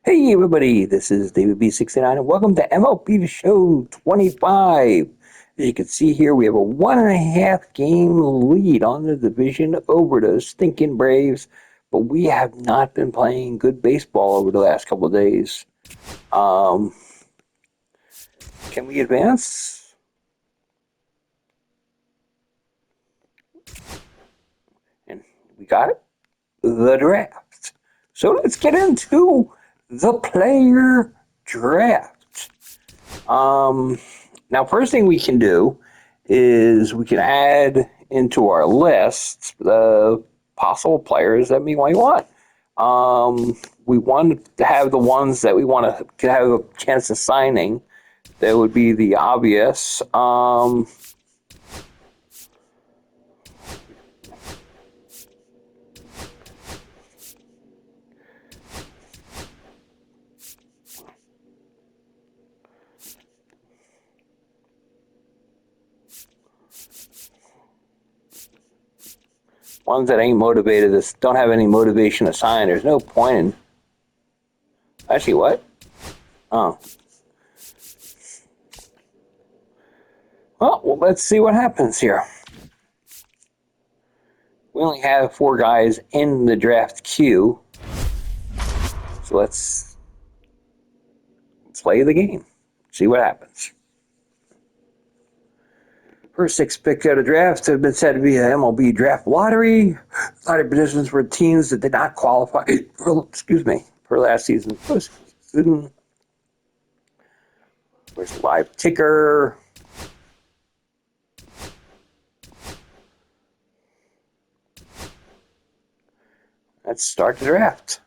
Hey everybody, this is David B69 and welcome to MLB The Show 25. As you can see here, we have a 1.5 game lead on the division over the stinking Braves, but we have not been playing good baseball over the last couple of days. Um, can we advance? And we got it. The draft. So let's get into the player draft. Now, first thing we can do is we can add into our list the possible players that we might want. We want to have the ones that we want to have a chance of signing. That would be the obvious. Ones that ain't motivated, don't have any motivation to sign. There's no point in. Actually, what? Oh. Well, let's see what happens here. We only have 4 guys in the draft queue. So let's play the game. See what happens. First 6 picks out of drafts have been said to be an MLB draft lottery. Lottery positions for teams that did not qualify for last season's postseason. Where's the live ticker? Let's start the draft.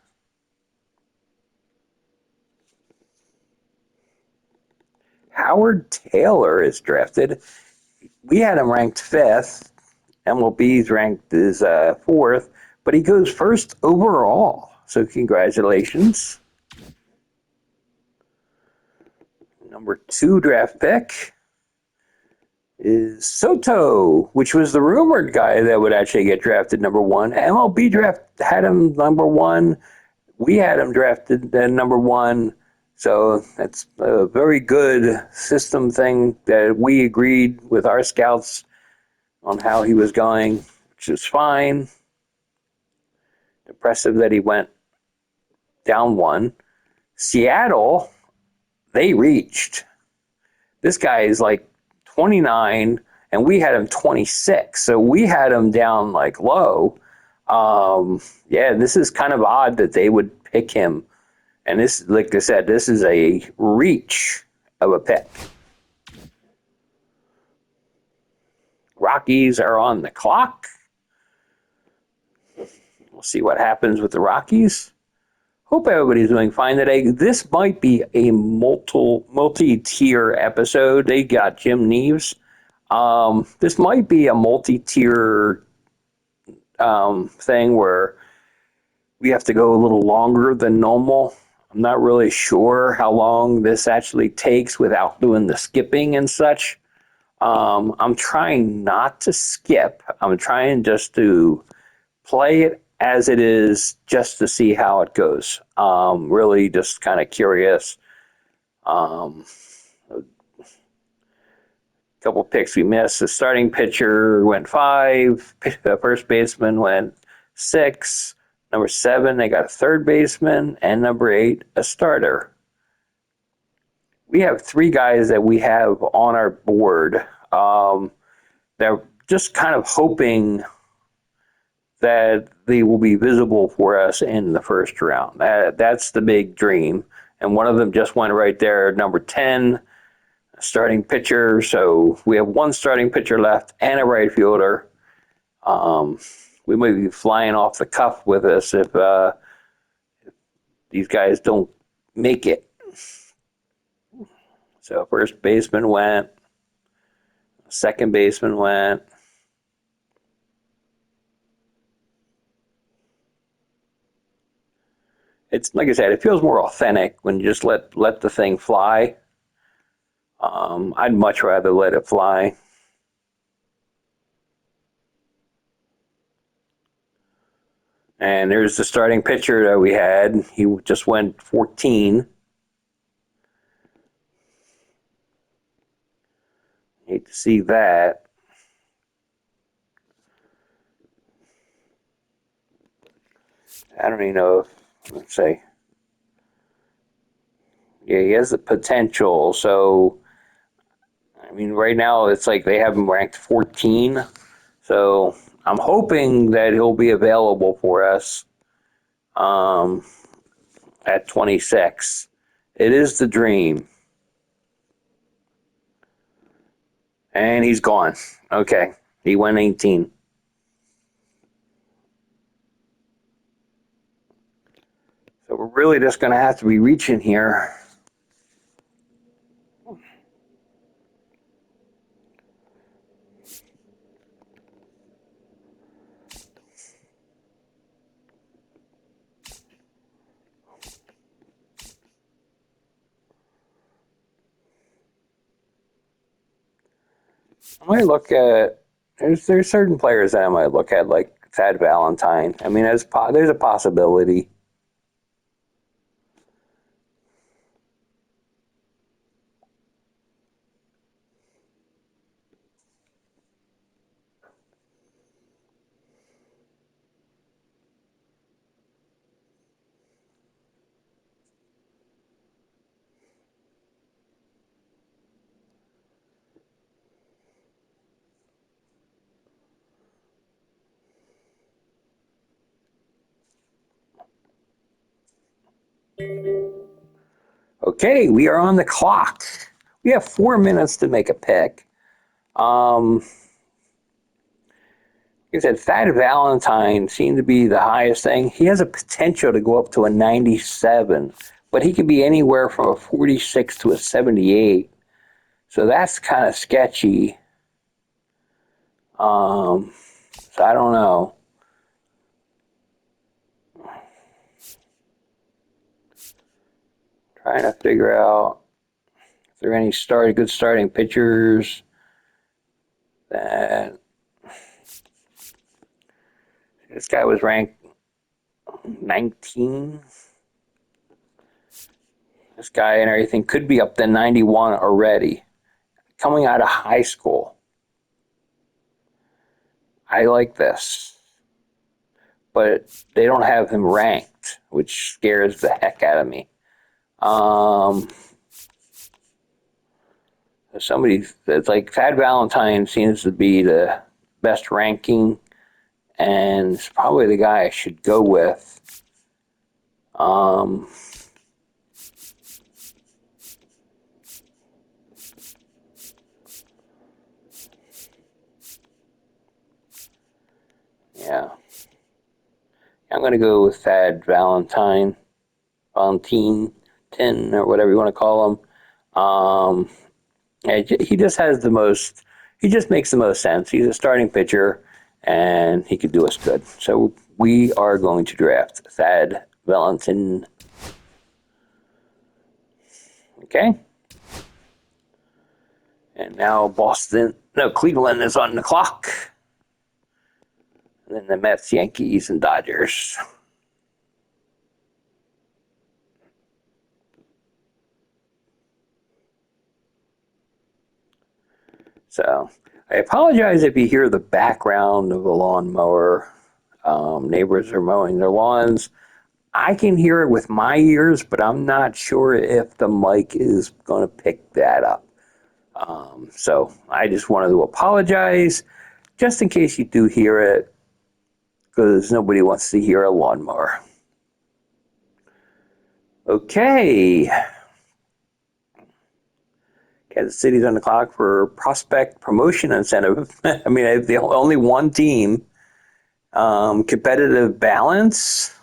Howard Taylor is drafted. We had him ranked 5th. MLB's ranked as 4th, but he goes first overall. So congratulations. Number 2 draft pick is Soto, which was the rumored guy that would actually get drafted number 1. MLB draft had him number 1. We had him drafted number 1. So that's a very good system thing that we agreed with our scouts on how he was going, which is fine. Impressive that he went down 1. Seattle, they reached. This guy is like 29, and we had him 26. So we had him down like low. Yeah, this is kind of odd that they would pick him. And this, like I said, this is a reach of a pick. Rockies are on the clock. We'll see what happens with the Rockies. Hope everybody's doing fine today. This might be a multi-tier episode. They got Jim Neves. This might be a multi-tier thing where we have to go a little longer than normal. I'm not really sure how long this actually takes without doing the skipping and such. I'm trying not to skip. I'm trying just to play it as it is just to see how it goes. Really just kind of curious. A couple picks we missed. The starting pitcher went 5. The first baseman went 6. Number 7, they got a third baseman. And number 8, a starter. We have 3 guys that we have on our board. They're just kind of hoping that they will be visible for us in the first round. That's the big dream. And one of them just went right there, number 10, starting pitcher. So we have 1 starting pitcher left and a right fielder. We might be flying off the cuff with us if these guys don't make it. So first baseman went, second baseman went. It's like I said, it feels more authentic when you just let the thing fly. I'd much rather let it fly. And there's the starting pitcher that we had. He just went 14. Hate to see that. I don't even know if, let's say, yeah, he has the potential. So, I mean, right now it's like they have him ranked 14. So I'm hoping that he'll be available for us um, at 26. It is the dream. And he's gone. Okay. He went 18. So we're really just going to have to be reaching here. I might look at, there's certain players that I might look at, like Thad Valentine. I mean, there's a possibility. Okay, we are on the clock. We have 4 minutes to make a pick. Like I said, Thad Valentine seemed to be the highest thing. He has a potential to go up to a 97, but he could be anywhere from a 46 to a 78. So that's kind of sketchy. So I don't know. Trying to figure out if there are any good starting pitchers that this guy was ranked 19. This guy and everything could be up to 91 already. Coming out of high school. I like this. But they don't have him ranked, which scares the heck out of me. Somebody that's like Thad Valentine seems to be the best ranking, and it's probably the guy I should go with. Um, yeah, I'm gonna go with Thad Valentine, 10 or whatever you want to call him. He just has the most. He just makes the most sense. He's a starting pitcher, and he could do us good. So we are going to draft Thad Valentine. Okay. And now Cleveland is on the clock. And then the Mets, Yankees, and Dodgers. So I apologize if you hear the background of a lawnmower. Neighbors are mowing their lawns. I can hear it with my ears, but I'm not sure if the mic is going to pick that up. So I just wanted to apologize just in case you do hear it, because nobody wants to hear a lawnmower. Okay. Kansas City's on the clock for prospect promotion incentive. I mean, I have the only one team. Competitive balance,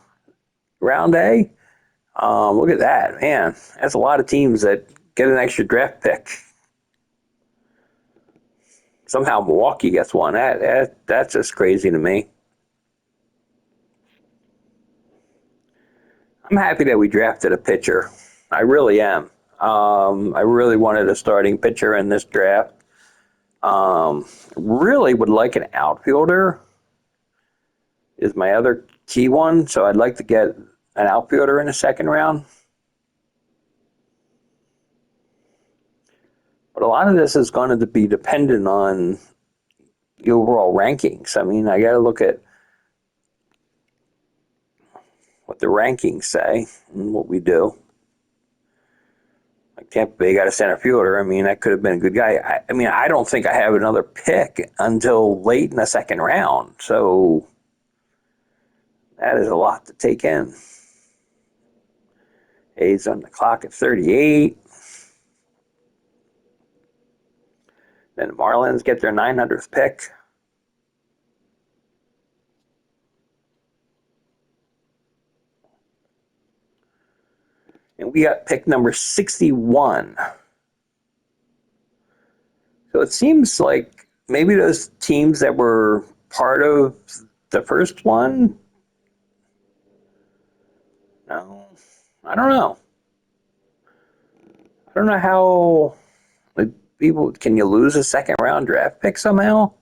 round A. Look at that, man. That's a lot of teams that get an extra draft pick. Somehow Milwaukee gets one. That's just crazy to me. I'm happy that we drafted a pitcher. I really am. I really wanted a starting pitcher in this draft. Really would like an outfielder. Is my other key one. So I'd like to get an outfielder in the second round. But a lot of this is going to be dependent on the overall rankings. I mean, I got to look at what the rankings say and what we do. Like Tampa Bay got a center fielder. I mean, that could have been a good guy. I mean, I don't think I have another pick until late in the second round. So that is a lot to take in. A's on the clock at 38. Then the Marlins get their 900th pick. And we got pick number 61. So it seems like maybe those teams that were part of the first one. No, I don't know. I don't know how, like, people, can you lose a second round draft pick somehow?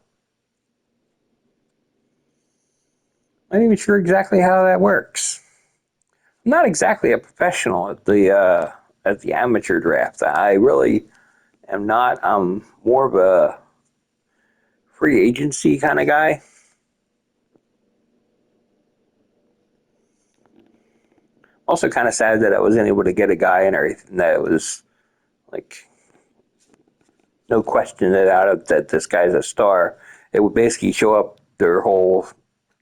I'm not even sure exactly how that works. I'm not exactly a professional at the amateur draft. I really am not. I'm more of a free agency kind of guy. Also, kind of sad that I wasn't able to get a guy and everything that was like no question that out of that this guy's a star. It would basically show up their whole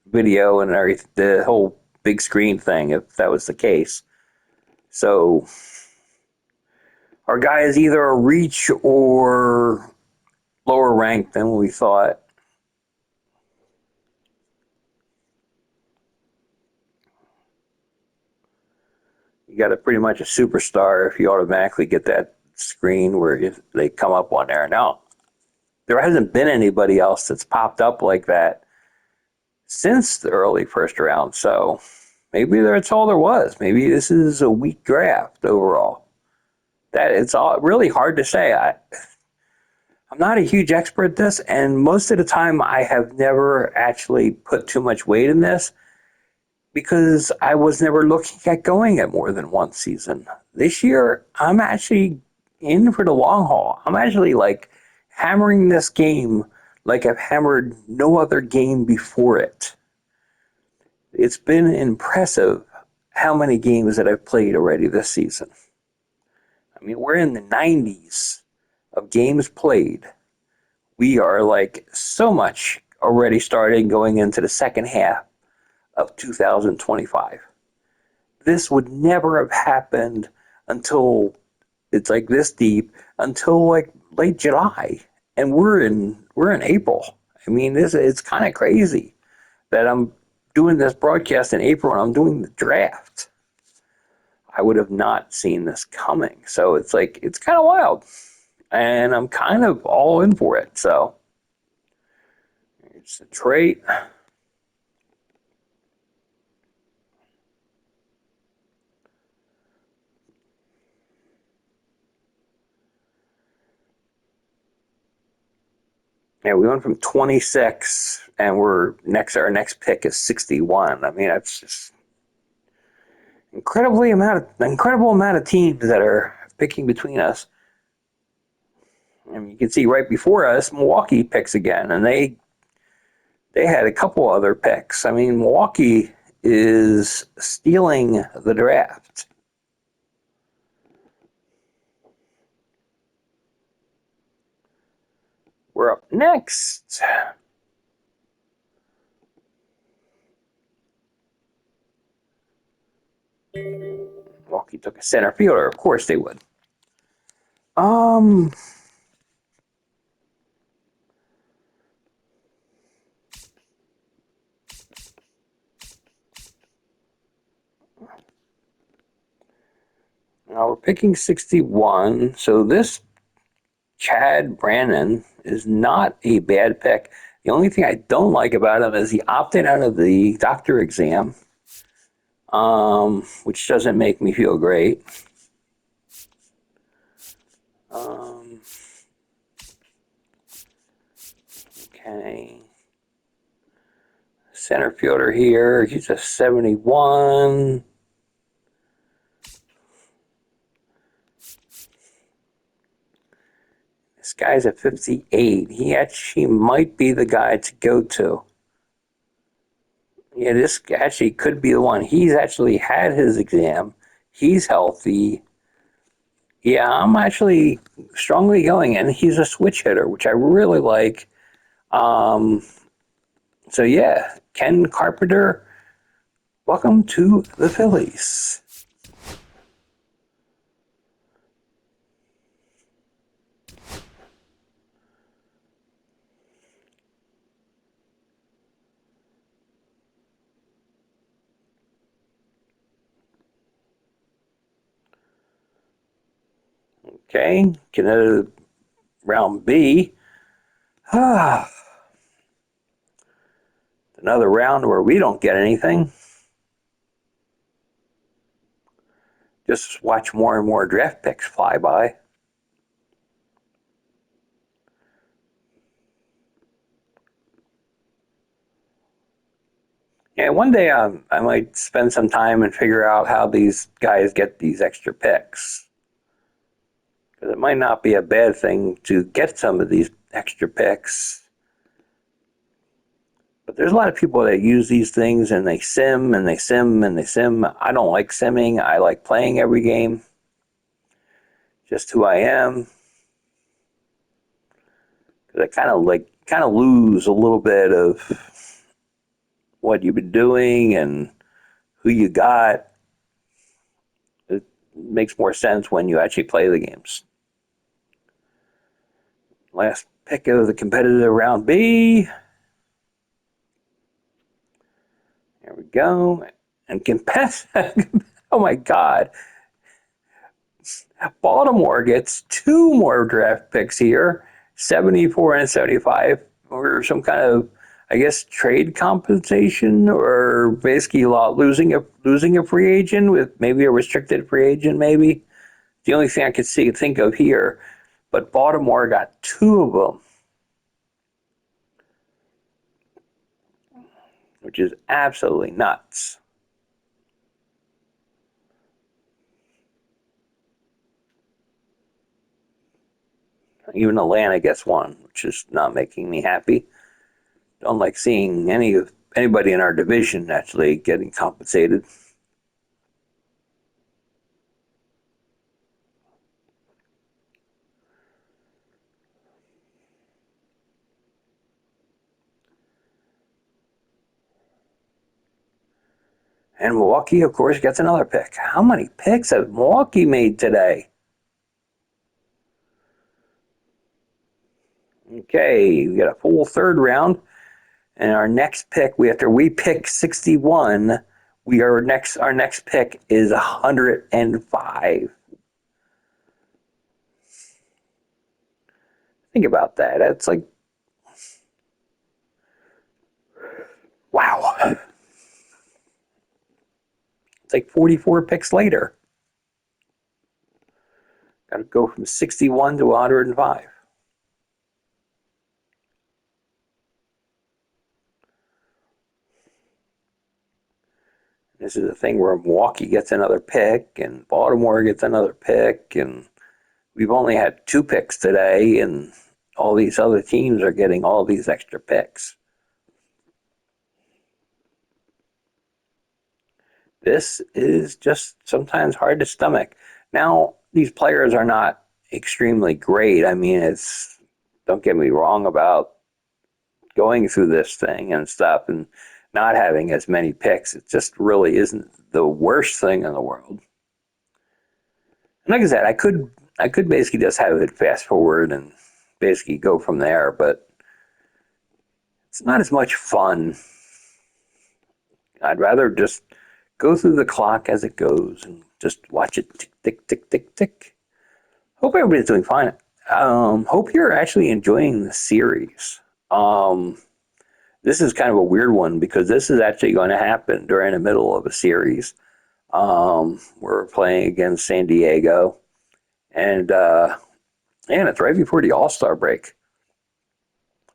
video and everything, the whole big screen thing, if that was the case. So our guy is either a reach or lower ranked than we thought. You got a pretty much a superstar if you automatically get that screen where they come up on there. Now, there hasn't been anybody else that's popped up like that since the early first round. So maybe that's all there was. Maybe this is a weak draft overall. That it's all really hard to say. I'm not a huge expert at this, and most of the time I have never actually put too much weight in this because I was never looking at going at more than one season. This year, I'm actually in for the long haul. I'm actually like hammering this game like I've hammered no other game before it. It's been impressive how many games that I've played already this season. I mean, we're in the 90s of games played. We are like so much already starting going into the second half of 2025. This would never have happened until it's like this deep until like late July, and we're in April. I mean, this it's kind of crazy that I'm doing this broadcast in April and I'm doing the draft. I would have not seen this coming, so it's like it's kind of wild, and I'm kind of all in for it. So it's a trait. Yeah, we went from 26, and we're next. Our next pick is 61. I mean, that's just incredible amount of teams that are picking between us. And you can see right before us, Milwaukee picks again, and they had a couple other picks. I mean, Milwaukee is stealing the draft. We're up next. Milwaukee took a center fielder. Of course they would. Um, Now we're picking 61. So this Chad Brannon is not a bad pick. The only thing I don't like about him is he opted out of the doctor exam, which doesn't make me feel great. Um, okay. Center fielder here. He's a 71. This guy's a 58. He actually might be the guy to go to. Yeah, this actually could be the one. He's actually had his exam. He's healthy. Yeah, I'm actually strongly going, and he's a switch hitter, which I really like. Um, so yeah, Ken Carpenter, welcome to the Phillies. Okay, get into round B. Another round where we don't get anything. Just watch more and more draft picks fly by. Yeah, one day I might spend some time and figure out how these guys get these extra picks. Because it might not be a bad thing to get some of these extra picks. But there's a lot of people that use these things and they sim and they sim and they sim. I don't like simming. I like playing every game. Just who I am. Because I kind of lose a little bit of what you've been doing and who you got. It makes more sense when you actually play the games. Last pick of the competitive round B. There we go. And competitive. Oh my God. Baltimore gets two more draft picks here, 74 and 75, or some kind of, I guess, trade compensation, or basically losing a free agent with maybe a restricted free agent, maybe. The only thing I could think of here, but Baltimore got two of them, which is absolutely nuts. Even Atlanta gets one, which is not making me happy. Don't like seeing anybody in our division actually getting compensated. And Milwaukee, of course, gets another pick. How many picks has Milwaukee made today? Okay, we got a full third round. And our next pick, after we pick 61, our next pick is 105. Think about that. That's like, wow. It's like 44 picks later. Got to go from 61 to 105. This is a thing where Milwaukee gets another pick and Baltimore gets another pick, and we've only had two picks today, and all these other teams are getting all these extra picks. This is just sometimes hard to stomach. Now, these players are not extremely great. I mean, don't get me wrong about going through this thing and stuff and not having as many picks. It just really isn't the worst thing in the world. And like I said, I could basically just have it fast forward and basically go from there, but it's not as much fun. I'd rather just go through the clock as it goes and just watch it tick, tick, tick, tick, tick. Hope everybody's doing fine. Hope you're actually enjoying the series. Um, this is kind of a weird one because this is actually going to happen during the middle of a series. We're playing against San Diego, and it's right before the All Star break.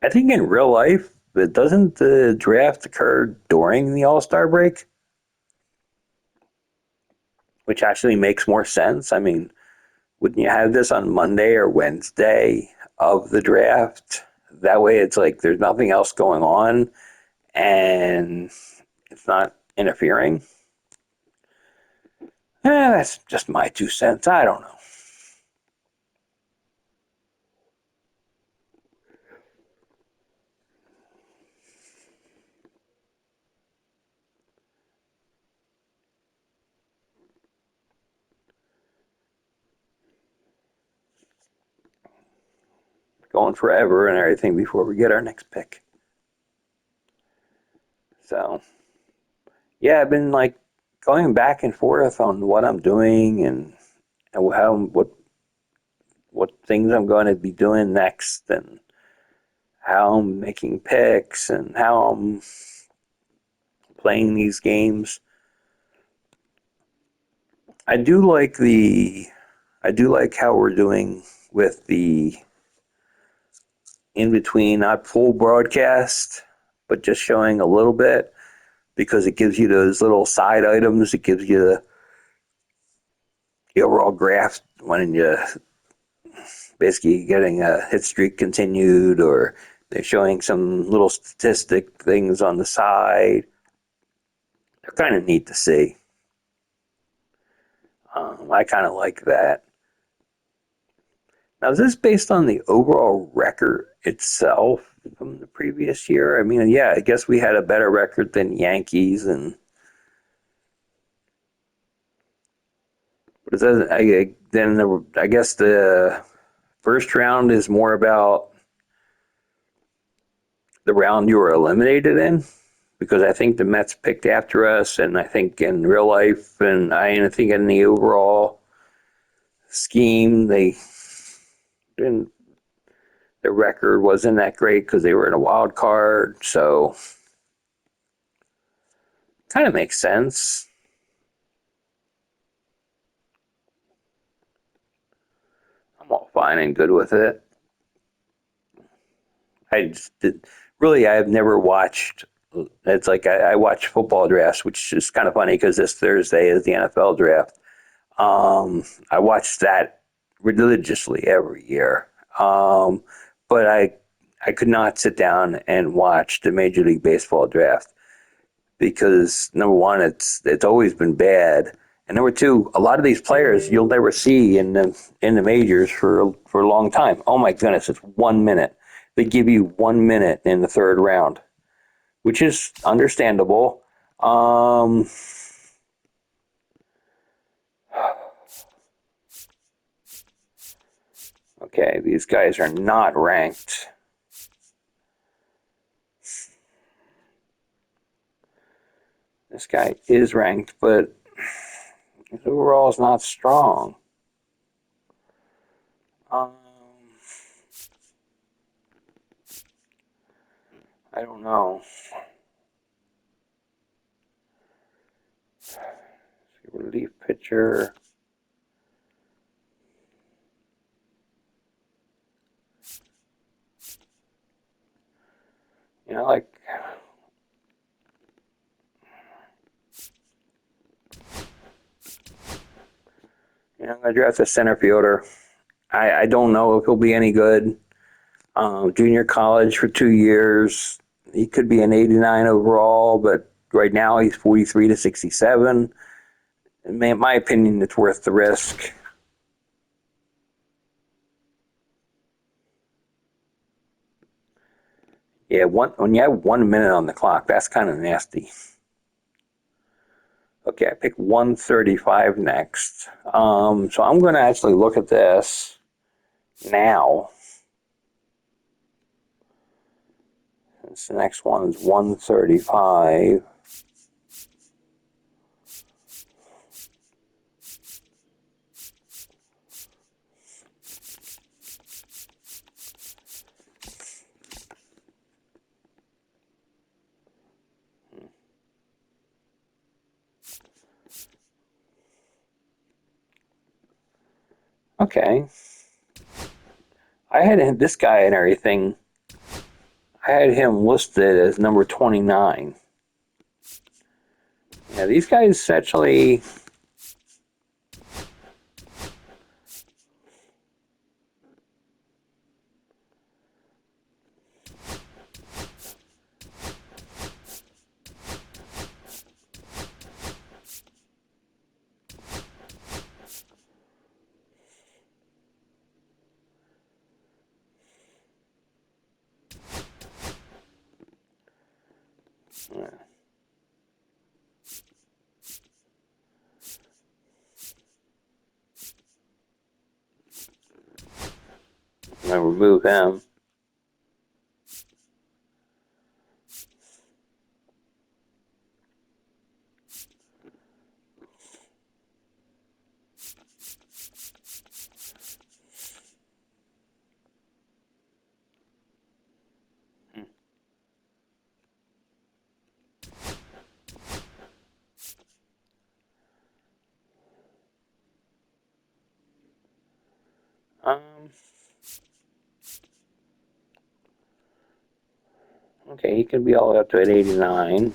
I think in real life, but doesn't the draft occur during the All-Star break? Which actually makes more sense. I mean, wouldn't you have this on Monday or Wednesday of the draft? That way it's like there's nothing else going on and it's not interfering. That's just my 2 cents. I don't know. Going forever and everything before we get our next pick. So, yeah, I've been like going back and forth on what I'm doing and how what things I'm going to be doing next and how I'm making picks and how I'm playing these games. I do like the I do like how we're doing with the in between, not full broadcast, but just showing a little bit because it gives you those little side items. It gives you the overall graph when you basically getting a hit streak continued or they're showing some little statistic things on the side. They're kind of neat to see. I kind of like that. Now, is this based on the overall record itself from the previous year? I mean, yeah, I guess we had a better record than Yankees, and but it doesn't. I guess the first round is more about the round you were eliminated in, because I think the Mets picked after us, and I think in real life, and I think in the overall scheme, they didn't. Their record wasn't that great because they were in a wild card, so kind of makes sense. I'm all fine and good with it. I just did, really, I've never watched. It's like I watch football drafts, which is kind of funny because this Thursday is the NFL draft. I watch that religiously every year, but I could not sit down and watch the Major League Baseball draft because number one, it's always been bad, and number two, a lot of these players you'll never see in the majors for a long time. Oh my goodness, it's 1 minute. They give you 1 minute in the third round, which is understandable. Um, okay, these guys are not ranked. This guy is ranked, but his overall is not strong. Um, I don't know. Relief pitcher. You know, like I'm gonna draft a center fielder. I don't know if he'll be any good. Junior college for 2 years. He could be an 89 overall, but right now he's 43 to 67. In my opinion, it's worth the risk. Yeah, when you have 1 minute on the clock, that's kind of nasty. Okay, I pick 135 next. So I'm going to actually look at this now. This next one is 135. Okay. I had this guy and everything. I had him listed as number 29. Yeah, these guys actually. I'm gonna remove him. Um, okay, he can be all the way up to an 89.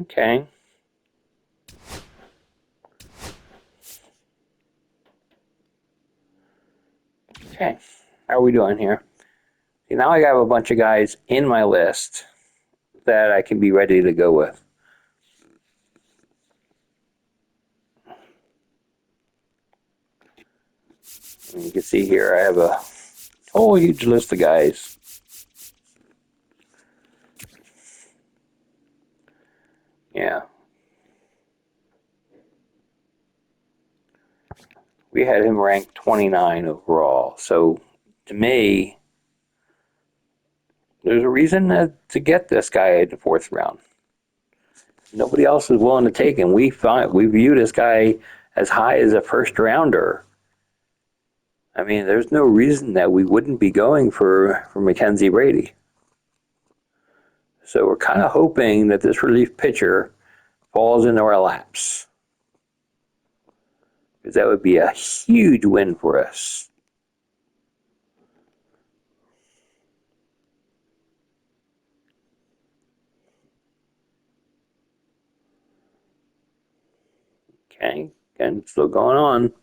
Okay. Okay. How are we doing here? See, now I have a bunch of guys in my list that I can be ready to go with. And you can see here I have a whole huge list of guys. Yeah. We had him ranked 29 overall. So to me, there's a reason to get this guy in the fourth round. Nobody else is willing to take him. We view this guy as high as a first rounder. I mean, there's no reason that we wouldn't be going for Mackenzie Brady. So we're kind of hoping that this relief pitcher falls into our laps, because that would be a huge win for us. Okay, and still going on.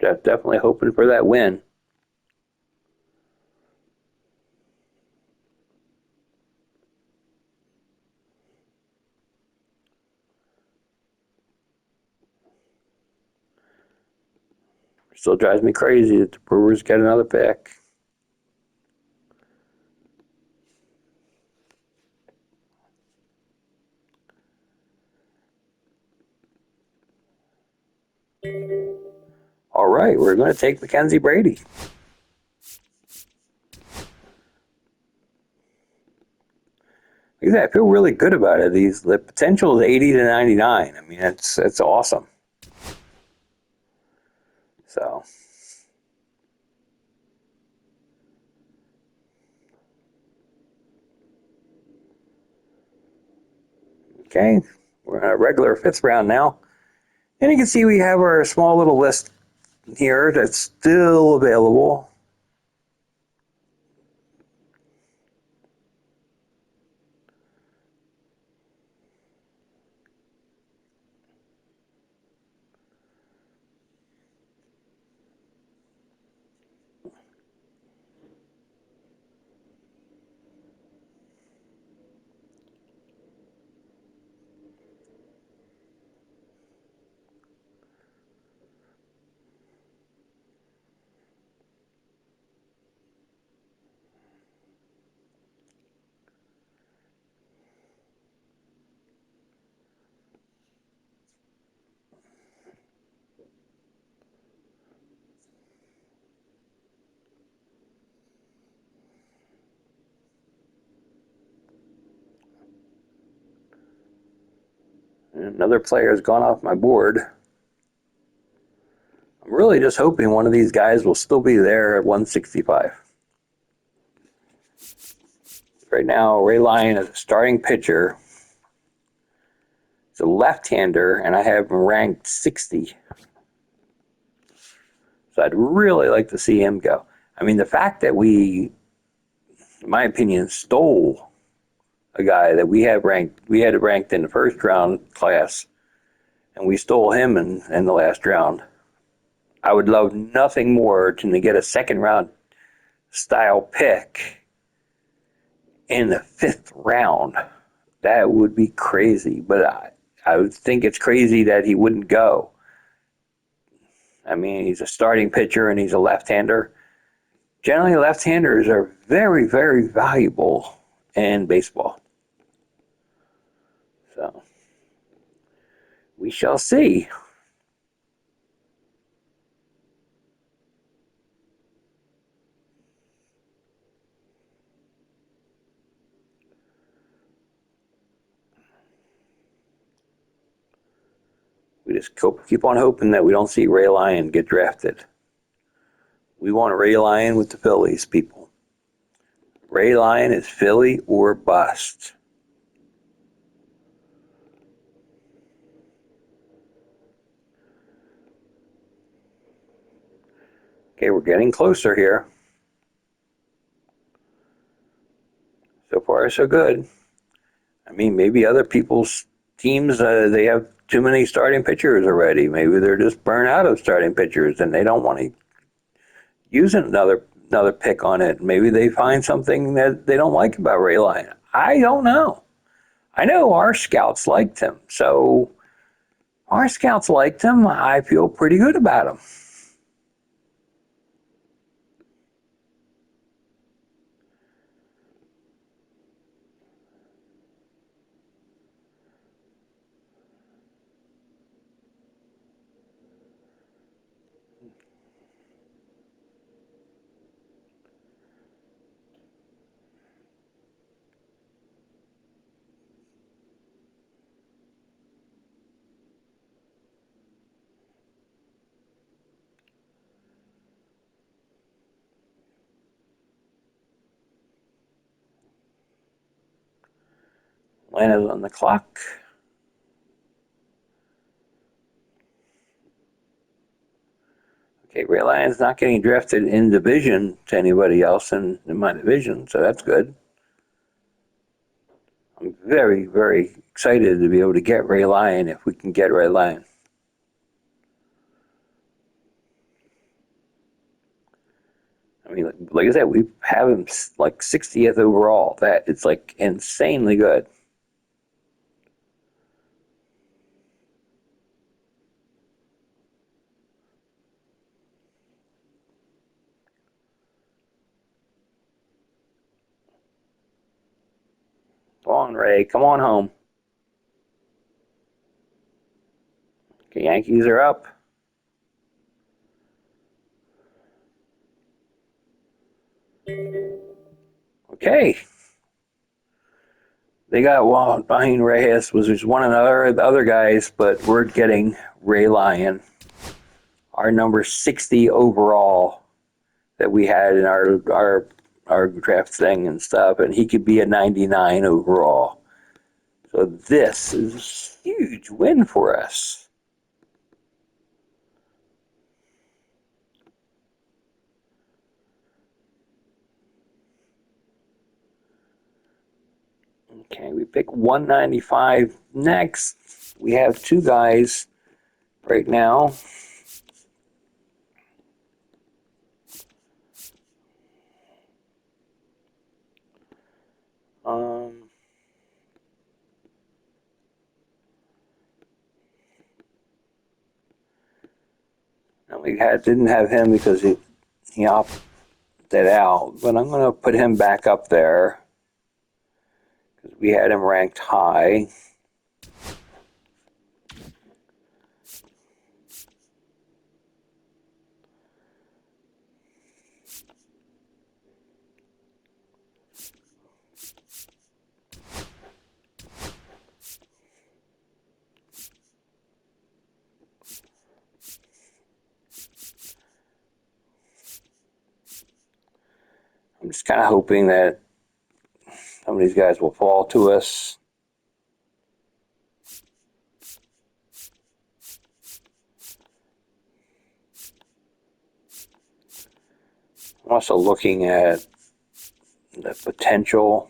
Definitely hoping for that win. Still drives me crazy that the Brewers get another pick. All right, we're going to take Mackenzie Brady. I feel really good about it. The potential is 80 to 99. I mean, it's awesome. So, okay, we're in a regular fifth round now. And you can see we have our small little list here that's still available. Another player has gone off my board. I'm really just hoping one of these guys will still be there at 165. Right now, Ray Lyon is a starting pitcher. He's a left-hander, and I have him ranked 60. So I'd really like to see him go. I mean, the fact that we, in my opinion, stole a guy that we had ranked in the first round class, and we stole him in the last round. I would love nothing more than to get a second round style pick in the 5th round. That would be crazy, but I would think it's crazy that he wouldn't go. I mean, he's a starting pitcher and he's a left-hander. Generally, left-handers are very, very valuable in baseball. So, we shall see. We just keep on hoping that we don't see Ray Lyon get drafted. We want Ray Lyon with the Phillies, people. Ray Lyon is Philly or bust. Okay, we're getting closer here. So far, so good. I mean, maybe other people's teams, they have too many starting pitchers already. Maybe they're just burnt out of starting pitchers and they don't want to use another pick on it. Maybe they find something that they don't like about Ray Lyon. I don't know. I know our scouts liked him, so our scouts liked him. I feel pretty good about him. Atlanta's on the clock. Okay, Ray Lyon's not getting drafted in division to anybody else in my division, so that's good. I'm very, very excited to be able to get Ray Lyon if we can get Ray Lyon. I mean, like I said, we have him like 60th overall. That it's like insanely good. Come on, Ray. Come on home. Okay, Yankees are up. Okay. They got one behind Reyes, was just one of the other guys, but we're getting Ray Lyon, our number 60 overall that we had in our draft thing and stuff, and he could be a 99 overall. So this is a huge win for us. Okay, we pick 195 next. We have two guys right now. And we didn't have him because he opted out, but I'm going to put him back up there because we had him ranked high. just kind of hoping that some of these guys will fall to us. I'm also looking at the potential.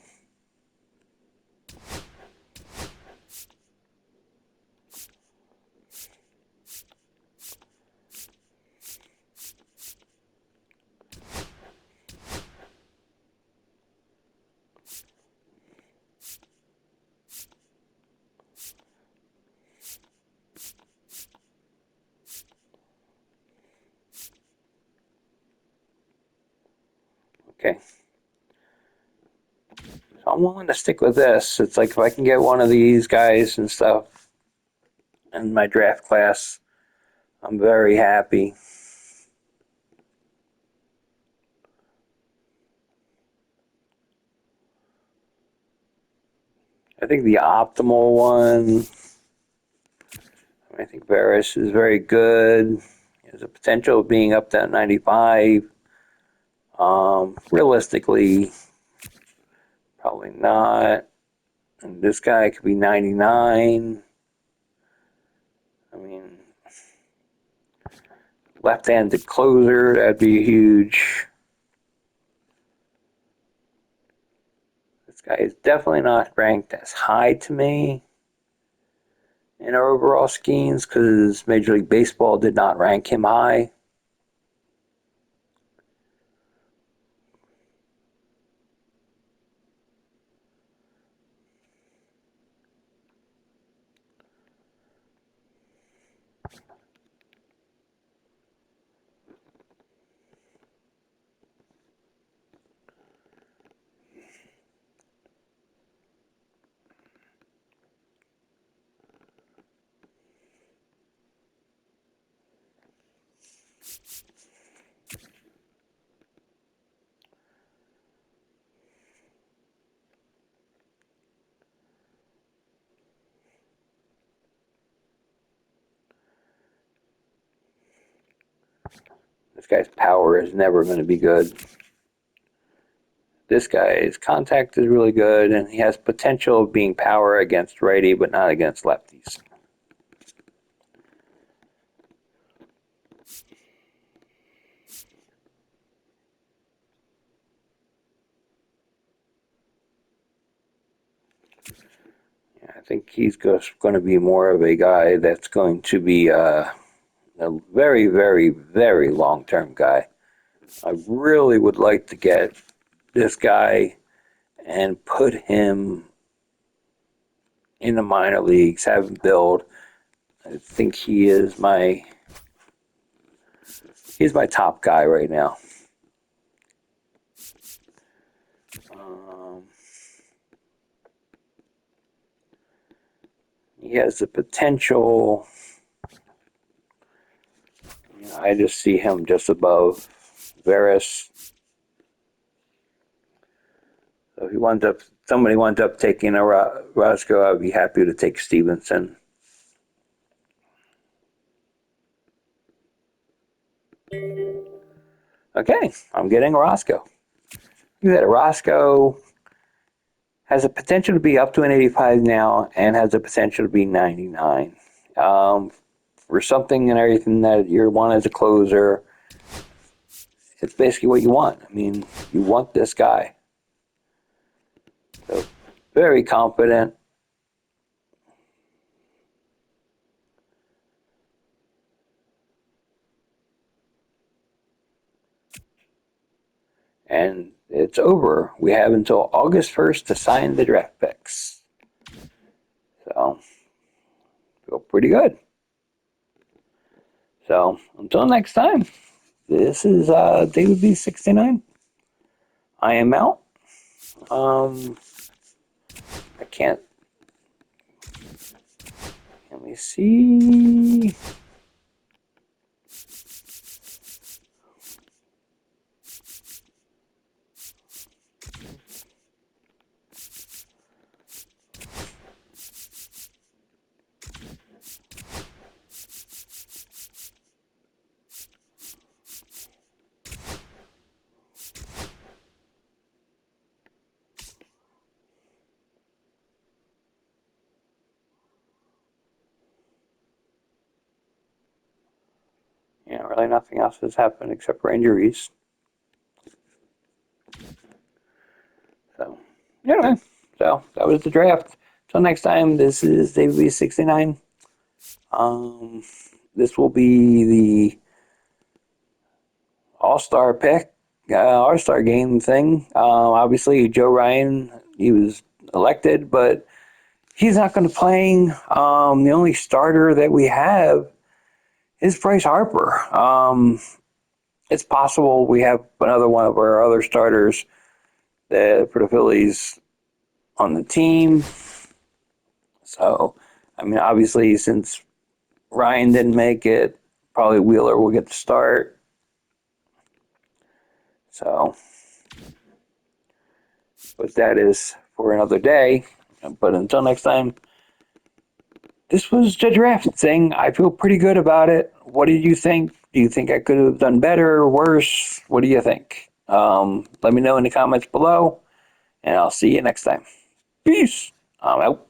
Okay. So I'm willing to stick with this. It's like if I can get one of these guys and stuff in my draft class, I'm very happy. I think the optimal one, I think Varys is very good. There's a potential of being up to 95. Realistically, probably not. And this guy could be 99. I mean, left-handed closer, that'd be huge. This guy is definitely not ranked as high to me in our overall schemes because Major League Baseball did not rank him high. This guy's power is never going to be good. This guy's contact is really good, and he has potential of being power against righty, but not against lefties. Yeah, I think he's going to be more of a guy that's going to be a very, very, very long-term guy. I really would like to get this guy and put him in the minor leagues, have him build. I think he's my top guy right now. He has the potential. I just see him just above Varys. So if somebody winds up taking a Roscoe, I'd be happy to take Stevenson. Okay, I'm getting Roscoe. That Roscoe has the potential to be up to an 85 now and has the potential to be 99. For something and everything that you want as a closer, it's basically what you want. I mean, you want this guy. So, very confident. And it's over. We have until August 1st to sign the draft picks. So, feel pretty good. So, until next time, this is David B69. I am out. I can't. Let me see. really nothing else has happened except for injuries. So, anyway, so that was the draft. Till next time, this is David 69. This will be the All-Star pick, All-Star game thing. Obviously, Joe Ryan, he was elected, but he's not going to playing. The only starter that we have is Bryce Harper. It's possible we have another one of our other starters for the Phillies on the team. So, I mean, obviously, since Ryan didn't make it, probably Wheeler will get the start. So, but that is for another day. But until next time, this was the draft thing. I feel pretty good about it. What did you think? Do you think I could have done better or worse? What do you think? Let me know in the comments below, and I'll see you next time. Peace. I'm out.